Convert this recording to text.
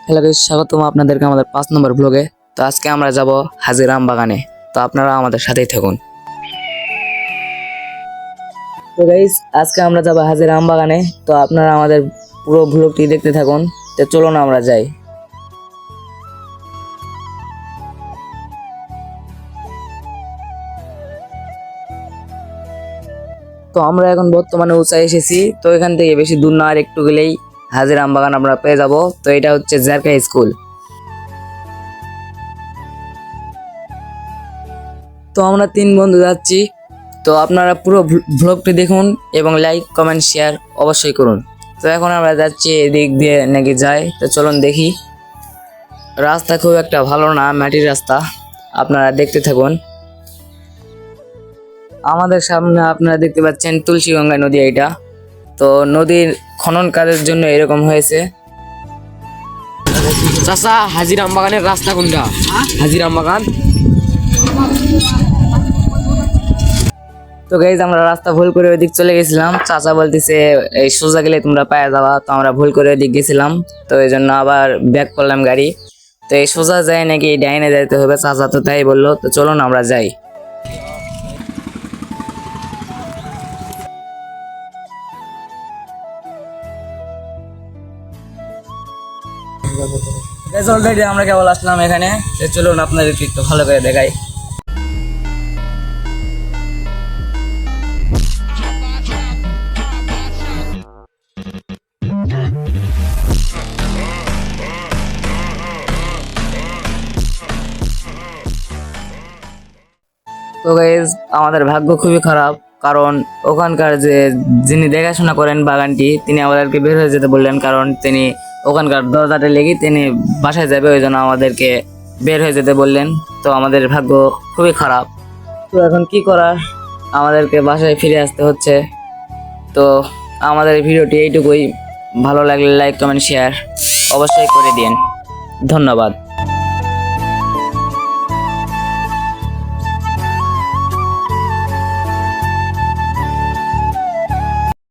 Hello guys, স্বাগতম আপনাদেরকে আমাদের 5 নম্বর ব্লগে। তো আজকে আমরা যাব হাজির আম বাগানে। তো আপনারা আমাদের সাথেই থাকুন। তো গাইস, আজকে আমরা যাব হাজির আম বাগানে। তো আপনারা আমাদের পুরো ব্লগটি দেখতে থাকুন। তো চলুন আমরা যাই। তো আমরা এখন বর্তমানে উঁচাই এসেছি। তো এখান থেকে বেশি দূর না, আর একটু গেলেই হাজির আম বাগান আমরা পেয়ে যাব। তো এটা হচ্ছে জারকা স্কুল। তো আমরা 3 বন্ধু যাচ্ছি। তো আপনারা পুরো ব্লগটি দেখুন এবং লাইক কমেন্ট শেয়ার অবশ্যই করুন। তো এখন আমরা যাচ্ছি এদিক দিয়ে নাকি যাই। তো চলুন দেখি। রাস্তা খুব একটা ভালো না, মাটির রাস্তা। আপনারা দেখতে থাকুন। আমাদের সামনে আপনারা দেখতে পাচ্ছেন তুলসীগঙ্গা নদী। এটা তো নদীর খনন কাজের জন্য এরকম হয়েছে। চাচা, হাজিরাম বাগানের রাস্তা কোনটা? হাজিরাম বাগান। তো গাইজ, আমরা রাস্তা ভুল করে ওইদিক চলে গেছিলাম। চাচা বলতেছে এই সোজা গেলে তোমরা পায়ে যাওয়া। তো আমরা ভুল করে ওইদিক গেছিলাম। তো এই জন্য আবার ব্যাক করলাম গাড়ি। তো এই সোজা যায় নাকি ডাইনে যাইতে হবে, চাচা তো তাই বললো। তো চলুন আমরা যাই। অলরেডি আমরা কেবল আসলাম এখানে। তো চলুন আপনাদেরকে একটু ভালো করে দেখাই। তো গাইজ, আমাদের ভাগ্য খুবই খারাপ, কারণ ওখানকার যিনি দেখাশোনা করেন বাগানটি, তিনি আমাদেরকে বের হয়ে যেতে বললেন। কারণ তিনি ওখানকার দরজাটা লেগে তিনি বাসায় যাবে, ওই জন্য আমাদেরকে বের হয়ে যেতে বললেন। তো আমাদের ভাগ্য খুবই খারাপ। তো এখন কি করার, আমাদেরকে বাসায় ফিরে আসতে হচ্ছে। তো আমাদের ভিডিওটি এইটুকুই। ভালো লাগলে লাইক কমেন্ট শেয়ার অবশ্যই করে দিন। ধন্যবাদ।